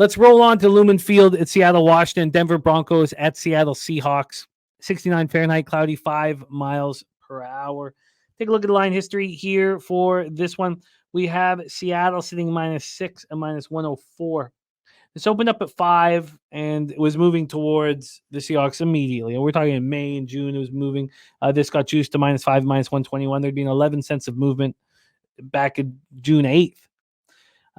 Let's roll on to Lumen Field at Seattle, Washington. Denver Broncos at Seattle Seahawks. 69 Fahrenheit, cloudy, 5 miles per hour. Take a look at the line history here for this one. We have Seattle sitting -6 and -104. This opened up at 5 and it was moving towards the Seahawks immediately. And we're talking in May and June, it was moving. This got juiced to -5, -121. There'd been 11 cents of movement back in June 8th.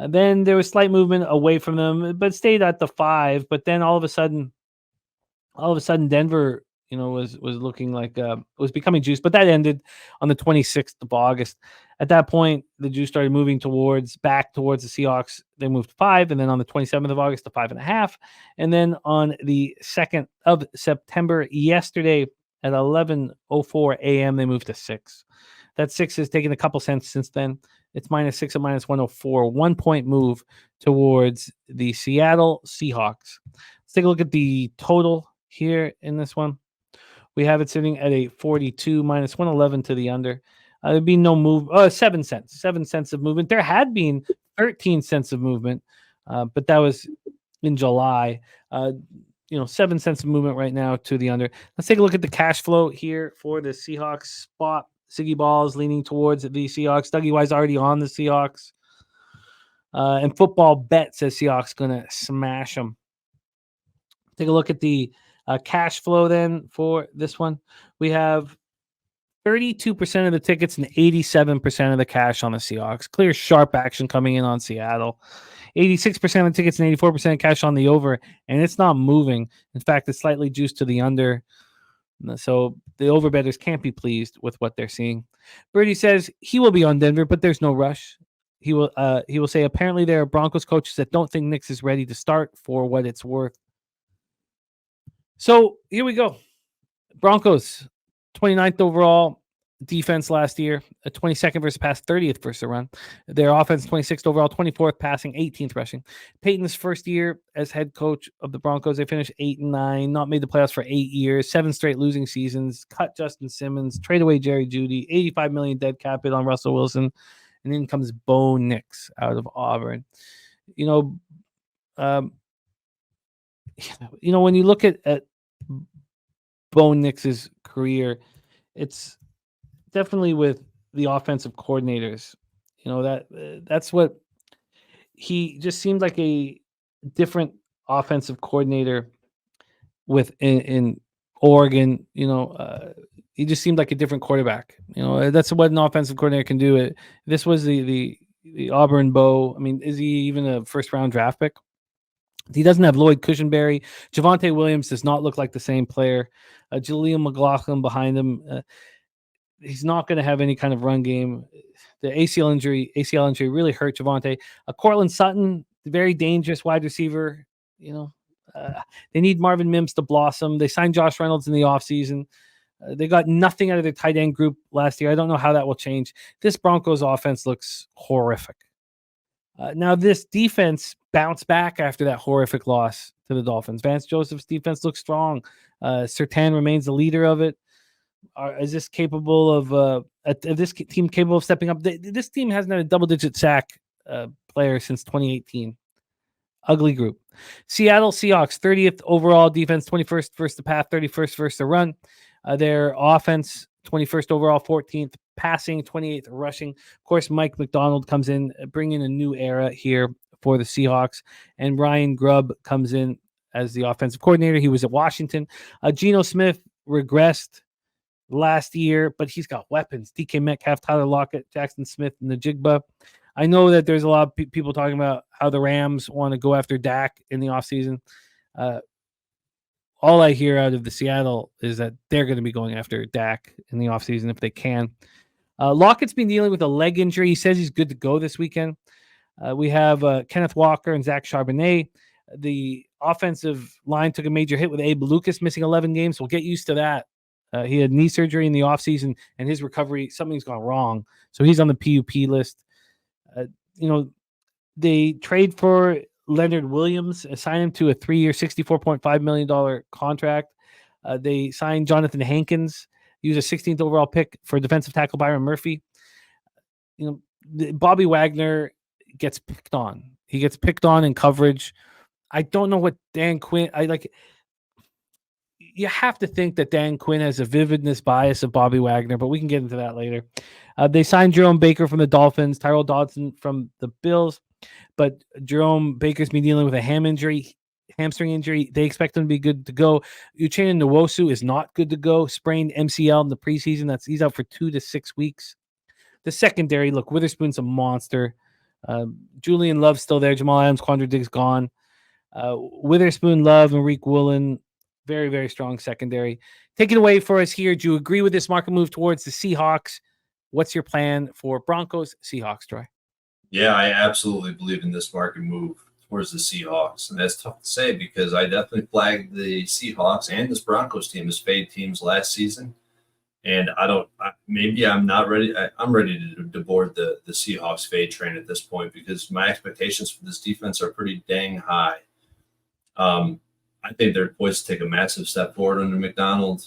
Then there was slight movement away from them, but stayed at the 5. But then all of a sudden, Denver, was looking like was becoming juiced. But that ended on the 26th of August. At that point, the juice started moving back towards the Seahawks. They moved to 5, and then on the 27th of August to 5.5, and then on the 2nd of September, yesterday at 11:04 a.m., they moved to 6. That 6 has taken a couple cents since then. It's -6 and -104, 1 point move towards the Seattle Seahawks. Let's take a look at the total here in this one. We have it sitting at a 42, -111 to the under. There'd be no move. 7 cents. 7 cents of movement. There had been 13 cents of movement, but that was in July. 7 cents of movement right now to the under. Let's take a look at the cash flow here for the Seahawks spot. Siggy Ball's leaning towards the Seahawks. Dougie Y's already on the Seahawks. And Football Bet says Seahawks going to smash them. Take a look at the cash flow then for this one. We have 32% of the tickets and 87% of the cash on the Seahawks. Clear, sharp action coming in on Seattle. 86% of the tickets and 84% of cash on the over, and it's not moving. In fact, it's slightly juiced to the under. So the overbettors can't be pleased with what they're seeing. Birdie says he will be on Denver, but there's no rush. He will say apparently there are Broncos coaches that don't think Nix is ready to start for what it's worth. So here we go. Broncos, 29th overall defense last year, 22nd versus pass, 30th versus the run. Their offense, 26th overall, 24th passing, 18th rushing. Peyton's first year as head coach of the Broncos, they finished 8-9, not made the playoffs for 8 years, 7 straight losing seasons, cut Justin Simmons, trade away Jerry Jeudy, $85 million dead cap hit on Russell Wilson, and then comes Bo Nix out of Auburn. When you look at Bo Nix's career, it's definitely with the offensive coordinators. That's what he just seemed like a different offensive coordinator with in Oregon. He just seemed like a different quarterback. That's what an offensive coordinator can do. This was the Auburn Bo. I mean, is he even a first round draft pick? He doesn't have Lloyd Cushenberry. Javonte Williams does not look like the same player. Jaleel McLaughlin behind him. He's not going to have any kind of run game. The ACL injury really hurt Javonte. Cortland Sutton, very dangerous wide receiver. They need Marvin Mims to blossom. They signed Josh Reynolds in the offseason. They got nothing out of their tight end group last year. I don't know how that will change. This Broncos offense looks horrific. Now, this defense bounced back after that horrific loss to the Dolphins. Vance Joseph's defense looks strong. Surtain remains the leader of it. Is this capable of this team capable of stepping up? This team hasn't had a double-digit sack player since 2018. Ugly group. Seattle Seahawks, 30th overall defense, 21st versus the pass, 31st versus the run. Their offense, 21st overall, 14th passing, 28th rushing. Of course, Mike McDonald comes in, bringing a new era here for the Seahawks. And Ryan Grubb comes in as the offensive coordinator. He was at Washington. Geno Smith regressed last year, but he's got weapons. DK Metcalf, Tyler Lockett, Jackson Smith, and Najigba. I know that there's a lot of people talking about how the Rams want to go after Dak in the offseason. All I hear out of the Seattle is that they're going to be going after Dak in the offseason if they can. Lockett's been dealing with a leg injury. He says he's good to go this weekend. We have Kenneth Walker and Zach Charbonnet. The offensive line took a major hit with Abe Lucas missing 11 games. We'll get used to that. He had knee surgery in the offseason, and his recovery, something's gone wrong. So he's on the PUP list. They trade for Leonard Williams, assign him to a 3-year, $64.5 million contract. They signed Jonathan Hankins, use a 16th overall pick for defensive tackle Byron Murphy. Bobby Wagner gets picked on. He gets picked on in coverage. I don't know what Dan Quinn. You have to think that Dan Quinn has a vividness bias of Bobby Wagner, but we can get into that later. They signed Jerome Baker from the Dolphins, Tyrell Dodson from the Bills, but Jerome Baker's been dealing with a hamstring injury. They expect him to be good to go. Uchenna Nwosu is not good to go. Sprained MCL in the preseason. He's out for 2 to 6 weeks. The secondary, look, Witherspoon's a monster. Julian Love's still there. Jamal Adams, Quandre Diggs gone. Witherspoon, Love, and Reek Woolen, very, very strong secondary. Take it away for us here. Do you agree with this market move towards the Seahawks? What's your plan for Broncos, Seahawks, Troy? Yeah, I absolutely believe in this market move towards the Seahawks. And that's tough to say because I definitely flagged the Seahawks and this Broncos team as fade teams last season. And I'm not ready. I'm ready to board the Seahawks fade train at this point because my expectations for this defense are pretty dang high. I think they're poised to take a massive step forward under McDonald.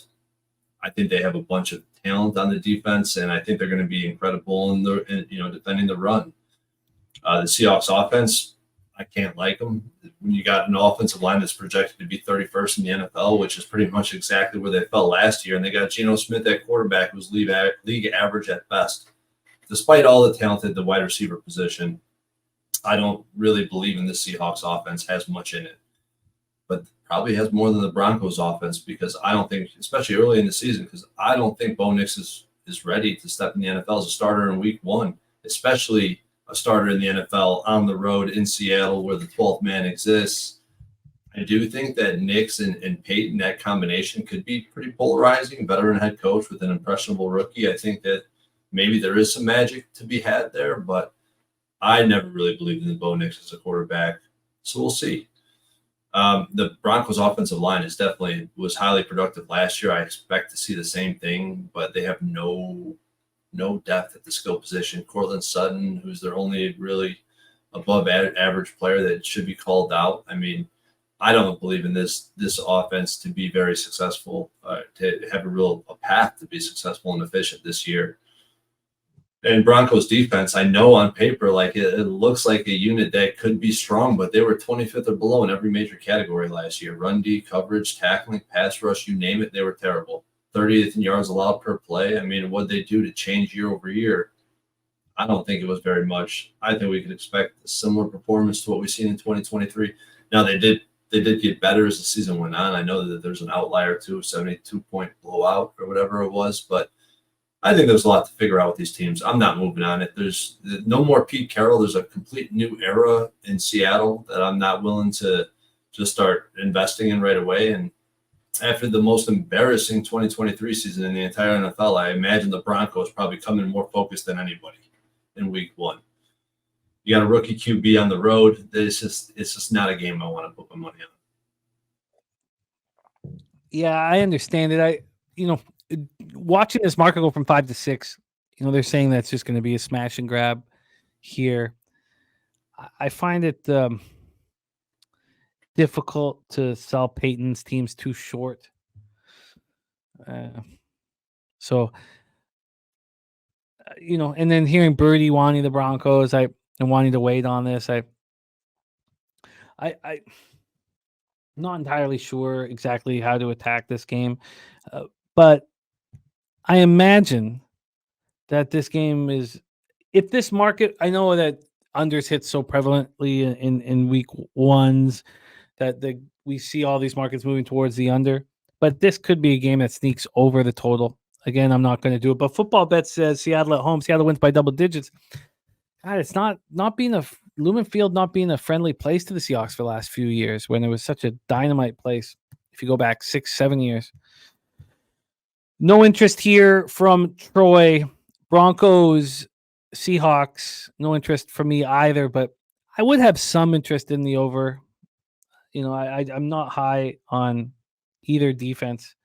I think they have a bunch of talent on the defense, and I think they're going to be incredible in defending the run. The Seahawks offense, I can't like them. When you got an offensive line that's projected to be 31st in the NFL, which is pretty much exactly where they fell last year, and they got Geno Smith at quarterback, who's league average at best. Despite all the talent at the wide receiver position, I don't really believe in the Seahawks offense has much in it. But probably has more than the Broncos offense because I don't think, especially early in the season, because I don't think Bo Nix is ready to step in the NFL as a starter in week 1, especially a starter in the NFL on the road in Seattle where the 12th man exists. I do think that Nix and Peyton, that combination could be pretty polarizing. Veteran head coach with an impressionable rookie. I think that maybe there is some magic to be had there, but I never really believed in Bo Nix as a quarterback. So we'll see. The Broncos offensive line was highly productive last year. I expect to see the same thing, but they have no depth at the skill position. Cortland Sutton, who's their only really above average player that should be called out. I mean, I don't believe in this offense to be very successful, to have a path to be successful and efficient this year. And Broncos defense, I know on paper, like it looks like a unit that could be strong, but they were 25th or below in every major category last year. Run D, coverage, tackling, pass rush, you name it, they were terrible. 30th in yards allowed per play. I mean, what they do to change year over year, I don't think it was very much. I think we could expect a similar performance to what we've seen in 2023. Now, they did get better as the season went on. I know that there's an outlier too, 72-point blowout or whatever it was, but I think there's a lot to figure out with these teams. I'm not moving on it. There's no more Pete Carroll. There's a complete new era in Seattle that I'm not willing to just start investing in right away. And after the most embarrassing 2023 season in the entire NFL, I imagine the Broncos probably come in more focused than anybody in week 1. You got a rookie QB on the road. It's just not a game I want to put my money on. Yeah, I understand it. Watching this market go from 5 to 6, they're saying that's just going to be a smash and grab here. I find it difficult to sell Peyton's teams too short. And then hearing Birdie wanting the Broncos, and wanting to wait on this, I'm not entirely sure exactly how to attack this game, but I imagine that this game is, if this market, I know that unders hit so prevalently in week 1s that we see all these markets moving towards the under, but this could be a game that sneaks over the total. Again, I'm not going to do it, but Football Bet says Seattle at home. Seattle wins by double digits. God, it's not being Lumen Field not being a friendly place to the Seahawks for the last few years when it was such a dynamite place. If you go back 6-7 years. No interest here from Troy. Broncos, Seahawks, no interest from me either, but I would have some interest in the over. I'm not high on either defense.